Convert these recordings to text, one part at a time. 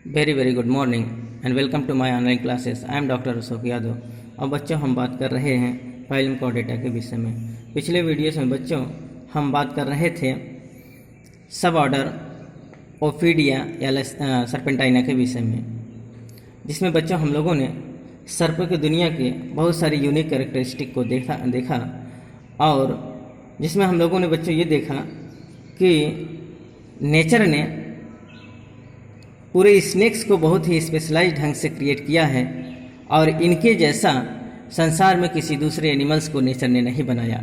Very good morning and welcome to my online classes. I am doctor Ashok Yadav. अब बच्चों हम बात कर रहे हैं फाइलम कॉर्डेटा के विषय में। पिछले वीडियोस में बच्चों हम बात कर रहे थे सब ऑर्डर ओफिडिया या सर्पेंटाइना के विषय में, जिसमें बच्चों हम लोगों ने सर्पों की दुनिया के बहुत सारी यूनिक कैरेक्टरिस्टिक को देखा और जिसमें हम लोगों ने बच्चों ये देखा कि नेचर ने पूरे स्नेक्स को बहुत ही स्पेशलाइज्ड ढंग से क्रिएट किया है और इनके जैसा संसार में किसी दूसरे एनिमल्स को नेचर ने नहीं बनाया।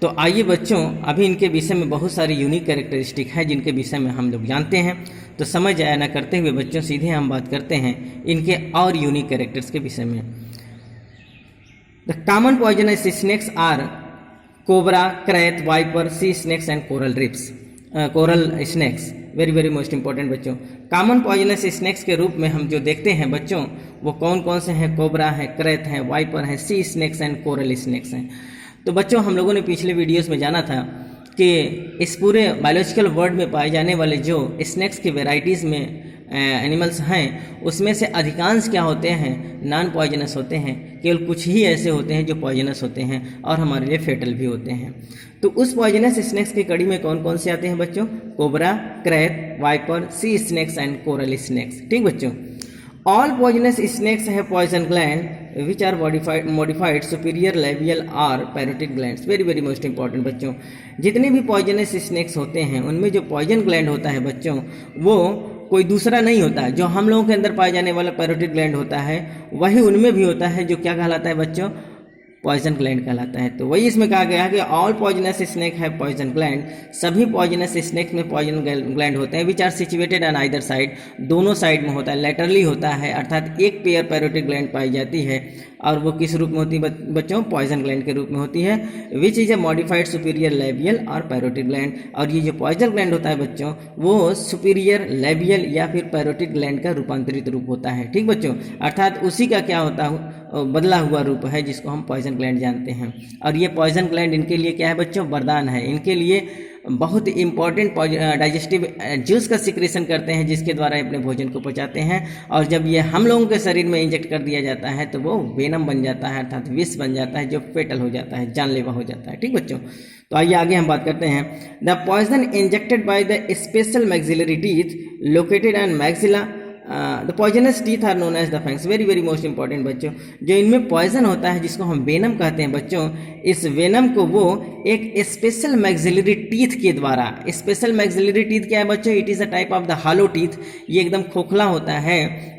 तो आइए बच्चों, अभी इनके विषय में बहुत सारी यूनिक कैरेक्टरिस्टिक है जिनके विषय में हम लोग जानते हैं। तो समय जाया न करते हुए बच्चों सीधे हम बात करते हैं इनके और यूनिक कैरेक्टर्स के विषय में। The common poisonous snakes are cobra, krait, viper, sea snakes and coral snakes. Very most important बच्चों, कॉमन पॉइजनस स्नेक्स के रूप में हम जो देखते हैं बच्चों वो कौन कौन से हैं? कोबरा है, क्रैत है, वाइपर है, सी स्नेक्स एंड कोरल स्नेक्स हैं। तो बच्चों हम लोगों ने पिछले वीडियोस में जाना था कि इस पूरे बायोलॉजिकल वर्ल्ड में पाए जाने वाले जो स्नेक्स की वेराइटीज़ में एनिमल्स हैं उसमें से अधिकांश क्या होते हैं? नॉन पॉइजनस होते हैं। केवल कुछ ही ऐसे होते हैं जो पॉइजनस होते हैं और हमारे लिए फेटल भी होते हैं। तो उस पॉइजनस स्नेक्स की कड़ी में कौन कौन से आते हैं बच्चों? Cobra, krait, viper, sea snakes and coral snakes. ठीक बच्चों, ऑल पॉइजनस स्नेक्स है poison gland which are modified superior labial और parotid glands. Very most important बच्चों, जितने भी पॉइजनस स्नेक्स होते हैं उनमें जो पॉइजन ग्लैंड होता है बच्चों वो कोई दूसरा नहीं होता है। जो हम लोगों के अंदर पाए जाने वाला पैरोटिड ग्लैंड होता है वही उनमें भी होता है, जो क्या कहलाता है बच्चों? पॉइजन ग्लैंड कहलाता है। तो वही इसमें कहा गया है कि ऑल पॉइजनस स्नेक है पॉइजन ग्लैंड। सभी पॉइजनस स्नेक में पॉइजन ग्लैंड होते हैं which are situated on either side. दोनों साइड में होता है, लेटरली होता है, अर्थात एक पेयर पैरोटिड ग्लैंड पाई जाती है और वो किस रूप में होती है बच्चों? पॉइजन ग्लैंड के रूप में होती है which is a modified superior labial और पैरोटिड ग्लैंड। और ये जो पॉइजन ग्लैंड होता है बच्चों वो सुपीरियर लेबियल या फिर पैरोटिड ग्लैंड का रूपांतरित रूप होता है। ठीक बच्चों, अर्थात उसी का क्या होता है? बदला हुआ रूप है जिसको हम पॉइजन ग्लैंड जानते हैं। और ये पॉइजन ग्लैंड इनके लिए क्या है बच्चों? वरदान है। इनके लिए बहुत इंपॉर्टेंट डाइजेस्टिव जूस का सिक्रेशन करते हैं जिसके द्वारा अपने भोजन को पचाते हैं। और जब ये हम लोगों के शरीर में इंजेक्ट कर दिया जाता है तो वो वेनम बन जाता है, अर्थात विष बन जाता है जो फेटल हो जाता है, जानलेवा हो जाता है। ठीक बच्चों, तो आइए आगे हम बात करते हैं। The poison injected by the special maxillary teeth located and maxilla the poisonous teeth are known as the fangs. Very most important बच्चों, जो इनमें पॉइजन होता है जिसको हम वेनम कहते हैं बच्चों, इस वेनम को वो एक स्पेशल मैक्सिलरी टीथ के द्वारा, स्पेशल मैक्सिलरी टीथ क्या है बच्चों? It is a type of the hollow teeth. ये एकदम खोखला होता है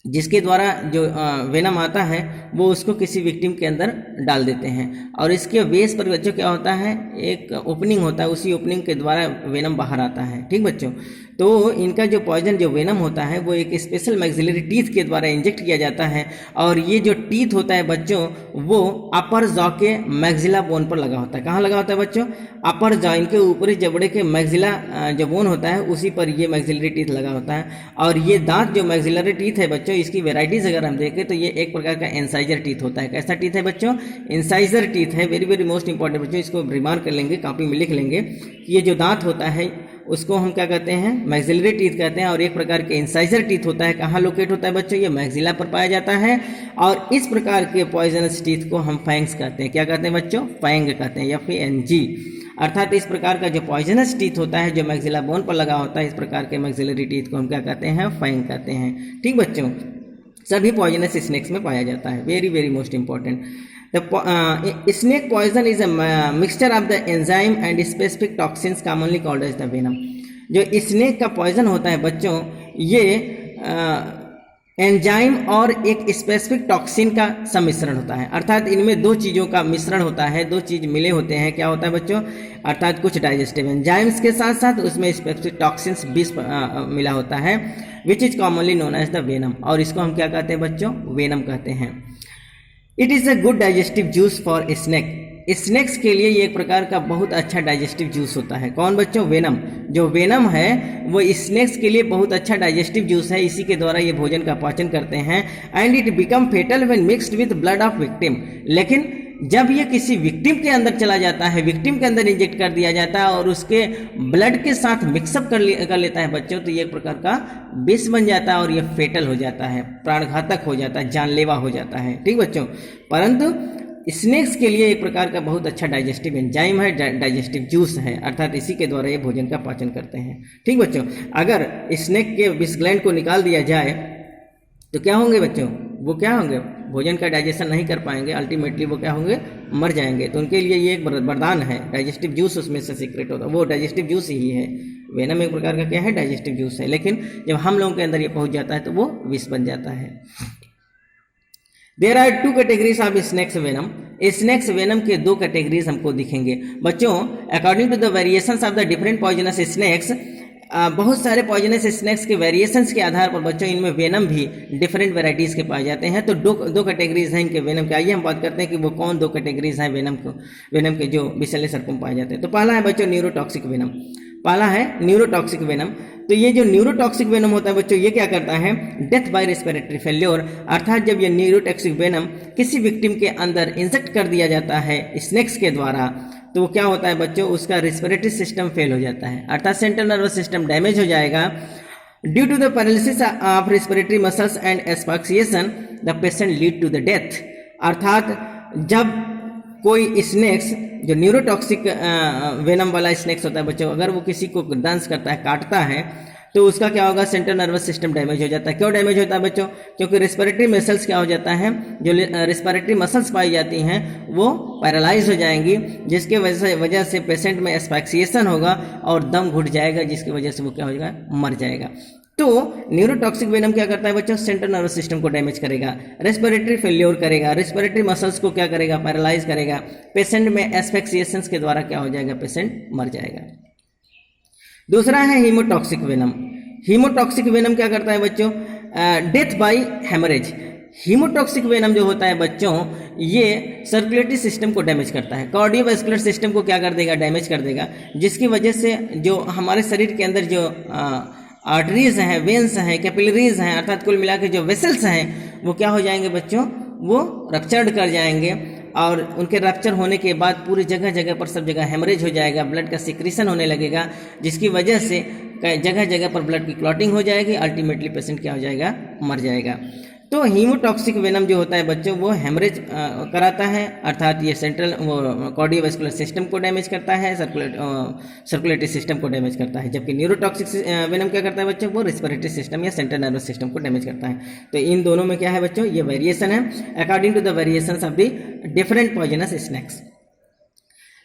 जिसके द्वारा जो वेनम आता है वो उसको किसी विक्टिम के अंदर डाल देते हैं और इसके बेस पर बच्चों क्या होता है? एक ओपनिंग होता है, उसी ओपनिंग के द्वारा वेनम बाहर आता है। ठीक बच्चों, तो इनका जो पॉइजन जो वेनम होता है वो एक स्पेशल मैक्सिलरी टीथ के द्वारा इंजेक्ट किया जाता है और ये जो टीथ होता है बच्चों वो अपर जॉ के मैक्सिला बोन पर लगा होता है। कहाँ लगा होता है बच्चों? अपर जॉ, इनके ऊपरी जबड़े के मैक्सिला जो बोन होता है उसी पर ये मैक्सिलरी टीथ लगा होता है। और ये दांत जो मैक्सिलरी टीथ है बच्चों, इसकी वेराइटीज अगर हम देखें तो ये एक प्रकार का इंसाइजर टीथ होता है। कैसा टीथ है बच्चों? इंसाइजर टीथ है। वेरी मोस्ट इंपॉर्टेंट बच्चों, इसको रिमार्क कर लेंगे, कॉपी में लिख लेंगे कि ये जो दांत होता है उसको हम क्या कहते हैं? मैक्सिलरी टीथ कहते हैं। और एक प्रकार के इंसाइजर टीथ होता है। कहाँ लोकेट होता है बच्चों? ये मैक्सिला पर पाया जाता है। और इस प्रकार के पॉइजनस टीथ को हम फैंग्स कहते हैं। क्या कहते हैं बच्चों? फैंग कहते हैं, FANG। अर्थात इस प्रकार का जो पॉइजनस टीथ होता है जो मैक्सिला बोन पर लगा होता है, इस प्रकार के मैक्सिलरी टीथ को हम क्या कहते हैं? फैंग कहते हैं। ठीक बच्चों, सभी पॉइजनस स्नेक्स में पाया जाता है। Very most important, the snake poison is a mixture of the enzyme and specific toxins commonly called as the venom. जो स्नेक का पॉइजन होता है बच्चों ये एंजाइम और एक स्पेसिफिक टॉक्सिन का सम्मिश्रण होता है। अर्थात इनमें दो चीज़ों का मिश्रण होता है, दो चीज़ मिले होते हैं। क्या होता है बच्चों? अर्थात कुछ डाइजेस्टिव एंजाइम्स के साथ साथ उसमें स्पेसिफिक टॉक्सिन्स भी मिला होता है which is commonly known as the venom. और इसको हम क्या कहते हैं बच्चों? वेनम कहते हैं। It is a good digestive juice for snake. Snakes के लिए ये एक प्रकार का बहुत अच्छा डाइजेस्टिव जूस होता है। कौन बच्चों? वेनम। जो वेनम है वो स्नेक्स के लिए बहुत अच्छा डाइजेस्टिव जूस है, इसी के द्वारा ये भोजन का पाचन करते हैं। And it become fatal when mixed with blood of victim. लेकिन जब ये किसी विक्टिम के अंदर चला जाता है, विक्टिम के अंदर इंजेक्ट कर दिया जाता है और उसके ब्लड के साथ मिक्सअप कर लेता है बच्चों, तो ये एक प्रकार का विष बन जाता है और ये फेटल हो जाता है, प्राणघातक हो जाता है, जानलेवा हो जाता है। ठीक बच्चों, परंतु स्नेक्स के लिए एक प्रकार का बहुत अच्छा डाइजेस्टिव एंजाइम है, डाइजेस्टिव जूस है, अर्थात इसी के द्वारा ये भोजन का पाचन करते हैं। ठीक बच्चों, अगर स्नेक के विष ग्लैंड को निकाल दिया जाए तो क्या होंगे बच्चों, वो क्या होंगे, भोजन का डाइजेशन नहीं कर पाएंगे, अल्टीमेटली वो क्या होंगे, मर जाएंगे। तो उनके लिए ये एक वरदान है, डाइजेस्टिव जूस उसमें से सीक्रेट होता है, वो डाइजेस्टिव जूस ही है। वेनम एक प्रकार का क्या है, डाइजेस्टिव जूस है, लेकिन जब हम लोगों के अंदर ये पहुंच जाता है तो वो विष बन जाता है। There are 2 categories of snakes venom. Snakes venom के 2 कैटेगरीज हमको दिखेंगे बच्चों। According to the variations of the different poisonous snakes, बहुत सारे पॉइजनस स्नेक्स के वेरिएशंस के आधार पर बच्चों इनमें वेनम भी डिफरेंट वेराइटीज के पाए जाते हैं। तो दो कैटेगरीज हैं इनके वेनम के। आइए हम बात करते हैं कि वो कौन 2 कैटेगरीज हैं वेनम के जो विषैले सर्पों में पाए जाते हैं। तो पहला है बच्चों न्यूरोटॉक्सिक वेनम। पहला है न्यूरोटॉक्सिक वेनम। तो ये जो न्यूरोटॉक्सिक वेनम होता है बच्चों, ये क्या करता है, डेथ बाय रेस्पिरेटरी फेल्योर, अर्थात जब ये न्यूरोटॉक्सिक वेनम किसी विक्टिम के अंदर इंजेक्ट कर दिया जाता है स्नेक्स के द्वारा, तो वो क्या होता है बच्चों, उसका रेस्पिरेटरी सिस्टम फेल हो जाता है, अर्थात सेंट्रल नर्वस सिस्टम डैमेज हो जाएगा। Due to the paralysis of respiratory muscles and asphyxiation the patient lead to the death. अर्थात जब कोई स्नेक्स जो न्यूरोटॉक्सिक वेनम वाला स्नेक्स होता है बच्चों, अगर वो किसी को दंश करता है, काटता है, तो उसका क्या होगा, सेंट्रल नर्वस सिस्टम डैमेज हो जाता है। क्यों डैमेज होता है बच्चों, क्योंकि रेस्पिरेटरी मसल्स क्या हो जाता है, जो रेस्पिरेटरी मसल्स पाई जाती हैं वो पैरालाइज हो जाएंगी, जिसके वजह से पेशेंट में एस्फाक्सिएशन होगा और दम घुट जाएगा, जिसकी वजह से वो क्या हो जाएगा, मर जाएगा। तो न्यूरोटॉक्सिक वेनम क्या करता है बच्चों, सेंट्रल नर्वस सिस्टम को डैमेज करेगा, रेस्पिरेटरी फेल्योर करेगा, रेस्पिरेटरी मसल्स को क्या करेगा, पैरालाइज करेगा, पेशेंट में एस्फाक्सिएशन के द्वारा क्या हो जाएगा, पेशेंट मर जाएगा। दूसरा है हीमोटॉक्सिक वेनम। हीमोटॉक्सिक वेनम क्या करता है बच्चों, death by haemorrhage. Haemotoxic venom जो होता है बच्चों, ये सर्कुलेटरी सिस्टम को डैमेज करता है, कार्डियोवैस्कुलर सिस्टम को क्या कर देगा, डैमेज कर देगा, जिसकी वजह से जो हमारे शरीर के अंदर जो आर्टरीज हैं, वेन्स हैं, कैपिलरीज हैं, अर्थात कुल मिला के जो वेसल्स हैं, वो क्या हो जाएंगे बच्चों, वो रप्चर्ड कर जाएंगे और उनके रप्चर होने के बाद पूरी जगह जगह पर सब जगह हेमरेज हो जाएगा, ब्लड का सिक्रीशन होने लगेगा, जिसकी वजह से जगह जगह पर ब्लड की क्लॉटिंग हो जाएगी, अल्टीमेटली पेशेंट क्या हो जाएगा, मर जाएगा। तो हीमोटॉक्सिक वेनम जो होता है बच्चों, वो हेमरेज कराता है, अर्थात ये सेंट्रल कार्डियोवैस्कुलर सिस्टम को डैमेज करता है, सर्कुलेटरी सिस्टम को डैमेज करता है। जबकि न्यूरोटॉक्सिक वेनम क्या करता है बच्चों, वो रेस्पिरेटरी सिस्टम या सेंट्रल नर्वस सिस्टम को डैमेज करता है। तो इन दोनों में क्या है बच्चों, ये वेरिएशन है according to the variations of the different poisonous snakes.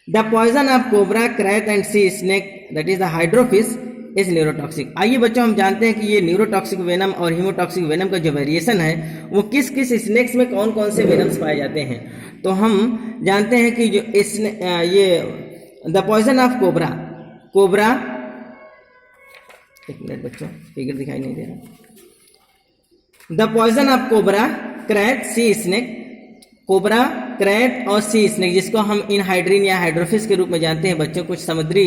The poison of cobra, krait and sea snake, that is the hydrophis, is neurotoxic. आइए बच्चों हम जानते हैं कि ये न्यूरोटॉक्सिक वेनम और हीमोटॉक्सिक वेनम का जो वेरिएशन है वो किस किस स्नेक्स में कौन कौन से वेनम्स पाए जाते हैं। तो हम जानते हैं कि जो ये the poison of cobra, cobra, एक मिनट बच्चों फिगर दिखाई नहीं दे रहा। The poison of cobra, krait, sea snake, cobra, krait और सी स्नेक, जिसको हम इनहाइड्रीन या हाइड्रोफिश के रूप में जानते हैं बच्चों। कुछ समुद्री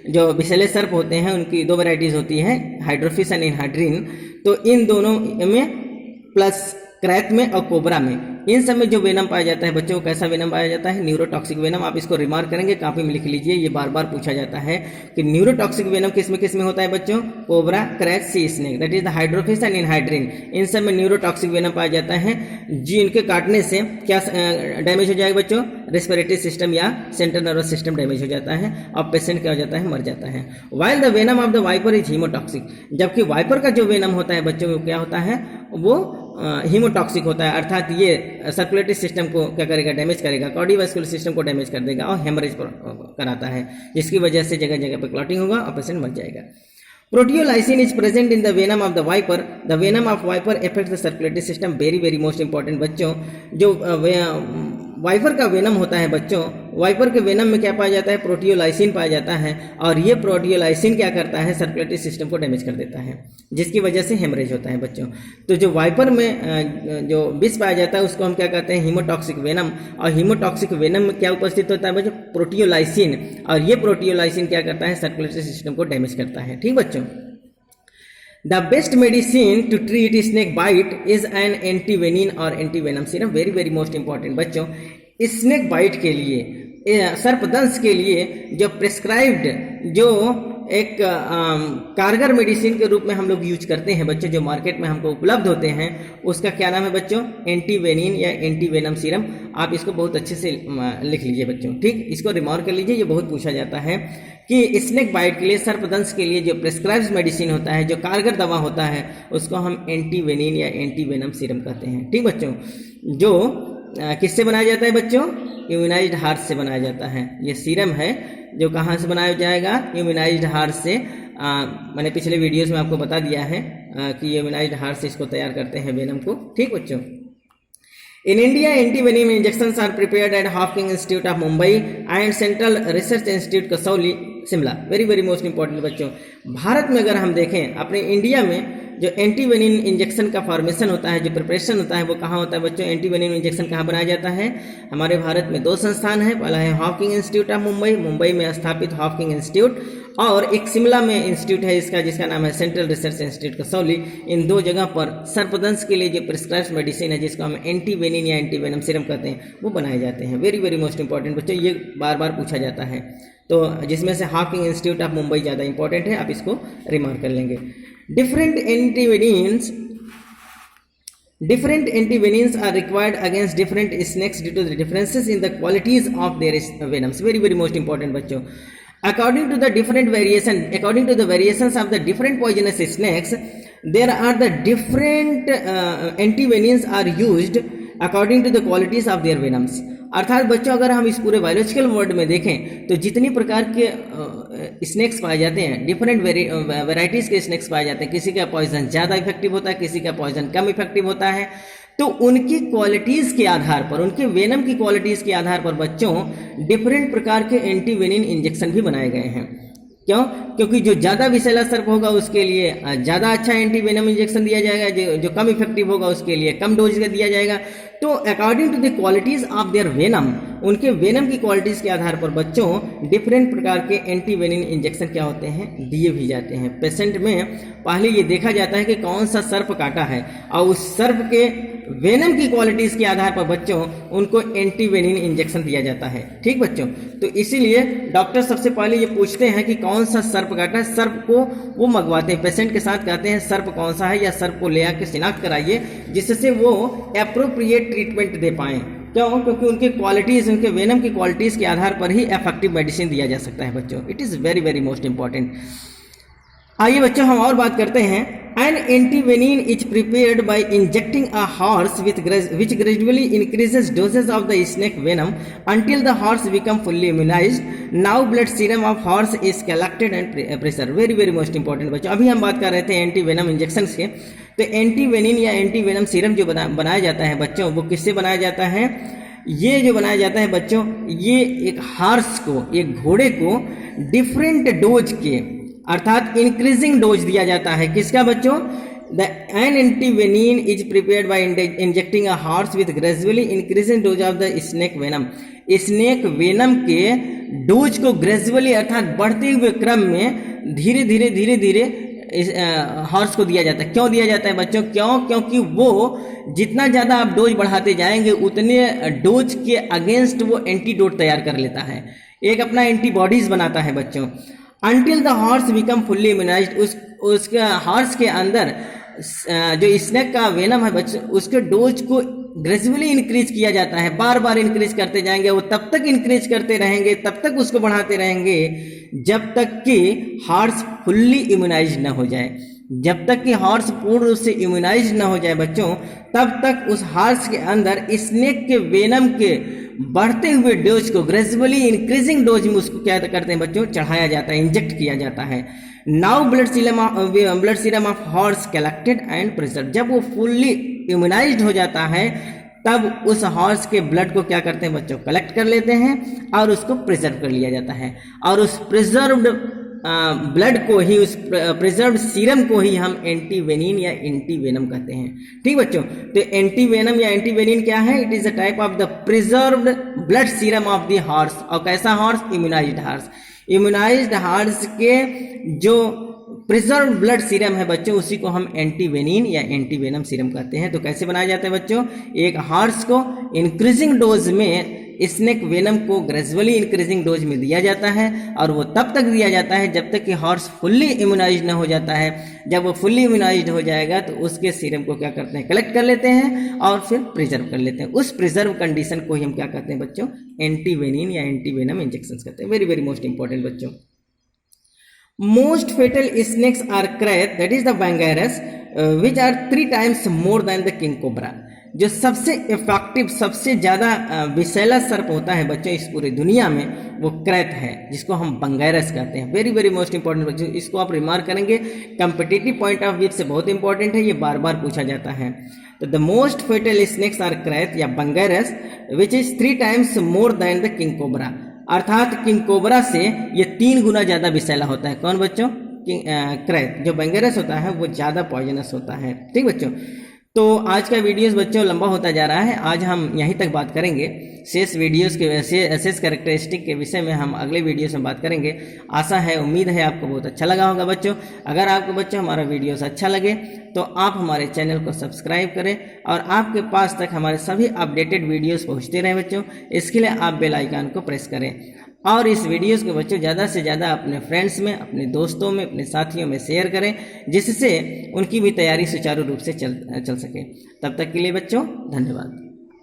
जो विषैले सर्प होते हैं उनकी 2 वैरायटीज होती हैं, हाइड्रोफिश एंड इनहाइड्रीन। तो इन दोनों में प्लस क्रैट में और कोबरा में, इन सब में जो वेनम पाया जाता है बच्चों, कैसा वेनम पाया जाता है, न्यूरोटॉक्सिक वेनम। आप इसको रिमार्क करेंगे, कॉपी में लिख लीजिए, ये बार बार पूछा जाता है कि न्यूरोटॉक्सिक वेनम किस में होता है बच्चों, cobra, krait, sea snake, that is the hydrophis and enhydrina. इन सब में न्यूरोटॉक्सिक वेनम पाया जाता है, जी इनके काटने से क्या डैमेज हो जाएगा बच्चों, रेस्पिरेटरी सिस्टम या सेंट्रल नर्वस सिस्टम डैमेज हो जाता है और पेशेंट क्या हो जाता है, मर जाता है। While the venom of the viper is haemotoxic, जबकि वाइपर का जो वेनम होता है बच्चों वो क्या होता है, वो हीमोटॉक्सिक होता है, अर्थात ये सर्कुलेटरी सिस्टम को क्या करेगा, डैमेज करेगा, कार्डियोवैस्कुलर सिस्टम को डैमेज कर देगा और हेमरेज कराता है, जिसकी वजह से जगह जगह पर क्लॉटिंग होगा और पेशेंट मर जाएगा। Proteolysin is present in the venom of the viper. The venom of viper affect the circulatory system, very very most important बच्चों। जो वाइपर का वेनम होता है बच्चों, वाइपर के वेनम में क्या पाया जाता है, प्रोटियोलाइसिन पाया जाता है और ये प्रोटियोलाइसिन क्या करता है, सर्कुलेटरी सिस्टम को डैमेज कर देता है, जिसकी वजह से हेमरेज होता है बच्चों। तो जो वाइपर में जो विष पाया जाता है उसको हम क्या कहते हैं, हीमोटॉक्सिक वेनम। और हीमोटॉक्सिक वेनम में क्या उपस्थित होता है बच्चों, प्रोटियोलाइसिन, और ये प्रोटियोलाइसिन क्या करता है, सर्कुलेटरी सिस्टम को डैमेज करता है। ठीक बच्चों, the best medicine to treat snake bite is an antivenin और antivenom serum, very very most important बच्चों। स्नेक बाइट के लिए, सर्पदंश के लिए जो प्रिस्क्राइब्ड, जो एक कारगर मेडिसिन के रूप में हम लोग यूज करते हैं बच्चों, जो मार्केट में हमको उपलब्ध होते हैं, उसका क्या नाम है बच्चों? एंटीवेनिन या एंटीवेनम सीरम। आप इसको बहुत अच्छे से लिख लीजिए बच्चों, ठीक, इसको रिमार्क कर लीजिए, ये बहुत पूछा जाता है कि स्नेक बाइट के लिए, सर्पदंश के लिए जो प्रिस्क्राइब्ड मेडिसिन होता है, जो कारगर दवा होता है, उसको हम एंटीवेनिन या एंटीवेनम सीरम कहते हैं। ठीक बच्चों, जो किससे बनाया जाता है बच्चों? इम्यूनाइज्ड हार्ट से बनाया जाता है। ये सीरम है जो कहाँ से बनाया जाएगा? इम्यूनाइज्ड हार्ट से। मैंने पिछले वीडियोस में आपको बता दिया है कि इम्यूनाइज्ड हार्ट से इसको तैयार करते हैं वेनम को। ठीक बच्चों, In India, anti-venom injections are prepared at Hopkins Institute of Mumbai and Central Research Institute Kasauli, Shimla. Very very most important बच्चों, भारत में अगर हम देखें, अपने इंडिया में जो एंटीवेनिन इंजेक्शन का फॉर्मेशन होता है, जो प्रिपरेशन होता है, वो कहाँ होता है बच्चों? एंटीवेनिन इंजेक्शन कहाँ बनाया जाता है? हमारे भारत में दो संस्थान है। पहला है Hopkins institute of Mumbai, Mumbai में स्थापित हॉपकिंस इंस्टीट्यूट, और एक शिमला में इंस्टीट्यूट है इसका, जिसका नाम है सेंट्रल रिसर्च इंस्टीट्यूट कसौली। इन दो जगह पर सर्पदंश के लिए जो प्रिस्क्राइब्ड मेडिसिन है, जिसको हम एंटीवेनिन या एंटीवेनम सीरम कहते हैं, वो बनाए जाते हैं। वेरी वेरी मोस्ट इंपॉर्टेंट बच्चों, ये बार बार पूछा जाता है, तो जिसमें से हॉपकिंस इंस्टीट्यूट ऑफ मुंबई ज़्यादा इंपॉर्टेंट है, आप इसको रिमार्क कर लेंगे। Different antivenins are required against different snakes due to the differences in the qualities of their venoms. Very very most important बच्चों, according to the variations of the different poisonous snakes, there are the different antivenins are used according to the qualities of their venoms. अर्थात बच्चों, अगर हम इस पूरे biological world में देखें तो जितनी प्रकार के स्नेक्स पाए जाते हैं, डिफरेंट वेराइटीज़ के स्नेक्स पाए जाते हैं, किसी का पॉइजन ज़्यादा इफेक्टिव होता है, किसी का पॉइजन कम इफेक्टिव होता है, तो उनकी क्वालिटीज़ के आधार पर, उनके वेनम की क्वालिटीज़ के आधार पर बच्चों डिफरेंट प्रकार के एंटीवेनिन इंजेक्शन भी बनाए गए हैं। क्यों? क्योंकि जो ज़्यादा विषैला सर्प होगा उसके लिए ज़्यादा अच्छा एंटीवेनम इंजेक्शन दिया जाएगा, जो कम इफेक्टिव होगा उसके लिए कम डोज का दिया जाएगा। तो according to the qualities of their venom, उनके वेनम की क्वालिटीज़ के आधार पर बच्चों डिफरेंट प्रकार के एंटीवेनिन इंजेक्शन क्या होते हैं? दिए भी जाते हैं। पेशेंट में पहले ये देखा जाता है कि कौन सा सर्प काटा है, और उस सर्प के वेनम की क्वालिटीज़ के आधार पर बच्चों उनको एंटीवेनिन इंजेक्शन दिया जाता है। ठीक बच्चों, तो इसीलिए डॉक्टर सबसे पहले ये पूछते हैं कि कौन सा सर्प काटा है, सर्प को वो मंगवाते हैं, पेशेंट के साथ कहते हैं सर्प कौन सा है, या सर्प को ले आके शिनाख्त कराइए, जिससे वो एप्रोप्रिएट ट्रीटमेंट दे पाएँ। क्यों? क्योंकि उनके क्वालिटीज़, उनके वेनम की क्वालिटीज़ के आधार पर ही इफेक्टिव मेडिसिन दिया जा सकता है बच्चों। It is very very most important. आइए बच्चों, हम और बात करते हैं। An antivenin is prepared by injecting a horse which gradually increases doses of the snake venom until the horse become fully immunized. Now blood serum of horse is collected and preserved. Very very most important बच्चों, अभी हम बात कर रहे थे anti venom injection के। तो एंटीवेनिन या एंटी वेनम सीरम जो बनाया जाता है बच्चों, वो किससे बनाया जाता है? ये जो बनाया जाता है बच्चों, ये एक हॉर्स को, एक घोड़े को डिफरेंट डोज के, अर्थात इंक्रीजिंग डोज दिया जाता है। किसका बच्चों? An antivenin is prepared by injecting a horse with gradually increasing dose of the snake venom. Snake venom के डोज को ग्रेजुअली, अर्थात बढ़ते हुए क्रम में धीरे धीरे धीरे धीरे हॉर्स को दिया जाता है। क्यों दिया जाता है बच्चों? क्योंकि वो जितना ज़्यादा आप डोज बढ़ाते जाएंगे उतने डोज के अगेंस्ट वो एंटीडोट तैयार कर लेता है, एक अपना एंटीबॉडीज बनाता है बच्चों। Until the horse become fully immunized, उसके हॉर्स के अंदर जो स्नेक का वेनम है बच्चों, उसके डोज को ग्रेजुअली इंक्रीज किया जाता है, बार बार इंक्रीज करते जाएंगे, वो तब तक इंक्रीज करते रहेंगे, तब तक उसको बढ़ाते रहेंगे जब तक कि हॉर्स फुल्ली इम्यूनाइज न हो जाए। जब तक कि हॉर्स पूर्ण रूप से इम्यूनाइज न हो जाए बच्चों, तब तक उस हॉर्स के अंदर स्नेक के वेनम के बढ़ते हुए डोज को ग्रेजुअली इंक्रीजिंग डोज में उसको क्या करते हैं बच्चों? चढ़ाया जाता है, इंजेक्ट किया जाता है। Now blood serum of horse collected and preserve. जब वो फुल्ली इम्यूनाइज्ड हो जाता है तब उस हॉर्स के ब्लड को क्या करते हैं बच्चों? कलेक्ट कर लेते हैं और उसको प्रिजर्व कर लिया जाता है, और उस प्रिजर्व्ड ब्लड को ही, उस प्रिजर्व्ड सीरम को ही हम एंटीवेनिन या एंटीवेनम कहते हैं। ठीक बच्चों, तो एंटीवेनम या एंटीवेनिन क्या है? It is a type of the preserved blood serum of the horse. और कैसा horse? Immunised horse. Immunised horse के जो प्रिजर्व ब्लड सीरम है बच्चों, उसी को हम एंटीवेनिन या एंटीवेनम सीरम कहते हैं। तो कैसे बनाया जाता है बच्चों? एक हॉर्स को इंक्रीजिंग डोज में स्नेक वेनम को ग्रेजुअली इंक्रीजिंग डोज में दिया जाता है और वो तब तक दिया जाता है जब तक कि हॉर्स फुल्ली इम्यूनाइज न हो जाता है। जब वो फुल्ली इम्यूनाइज हो जाएगा तो उसके सीरम को क्या करते हैं, कलेक्ट कर लेते हैं और फिर प्रिजर्व कर लेते हैं। उस प्रिजर्व कंडीशन को ही हम क्या कहते हैं बच्चों, एंटीवेनिन या एंटीवेनम इंजेक्शन कहते हैं। वेरी वेरी मोस्ट इंपॉर्टेंट बच्चों। Most fatal snakes are krait, that is the bungarus, which are 3 times more than the king cobra. जो सबसे इफेक्टिव, सबसे ज़्यादा विषैला सर्प होता है बच्चों इस पूरी दुनिया में, वो क्रैथ है, जिसको हम बंगैरस कहते हैं। वेरी वेरी मोस्ट इंपॉर्टेंट बच्चों, इसको आप रिमार्क करेंगे, कम्पिटिटिव पॉइंट ऑफ व्यू से बहुत इंपॉर्टेंट है, ये बार बार पूछा जाता है। तो the most fatal snakes are krait या bungarus which is 3 times more than the king cobra, अर्थात किंग कोबरा से ये 3 गुना ज़्यादा विषैला होता है। कौन बच्चों, क्रैथ। जो बंगैरस होता है वो ज़्यादा पॉइजनस होता है। ठीक बच्चों, तो आज का वीडियोस बच्चों लंबा होता जा रहा है, आज हम यहीं तक बात करेंगे। शेष वीडियोस के शेष कैरेक्टरिस्टिक के विषय में हम अगले वीडियोस में बात करेंगे। आशा है, उम्मीद है आपको बहुत अच्छा लगा होगा बच्चों। अगर आपको बच्चों हमारा वीडियोस अच्छा लगे तो आप हमारे चैनल को सब्सक्राइब करें और आपके पास तक हमारे सभी अपडेटेड वीडियोस पहुंचते रहें बच्चों। इसके लिए आप बेल आइकन को प्रेस करें और इस वीडियोस को बच्चों ज़्यादा से ज़्यादा अपने फ्रेंड्स में, अपने दोस्तों में, अपने साथियों में शेयर करें, जिससे उनकी भी तैयारी सुचारू रूप से चल सके। तब तक के लिए बच्चों धन्यवाद।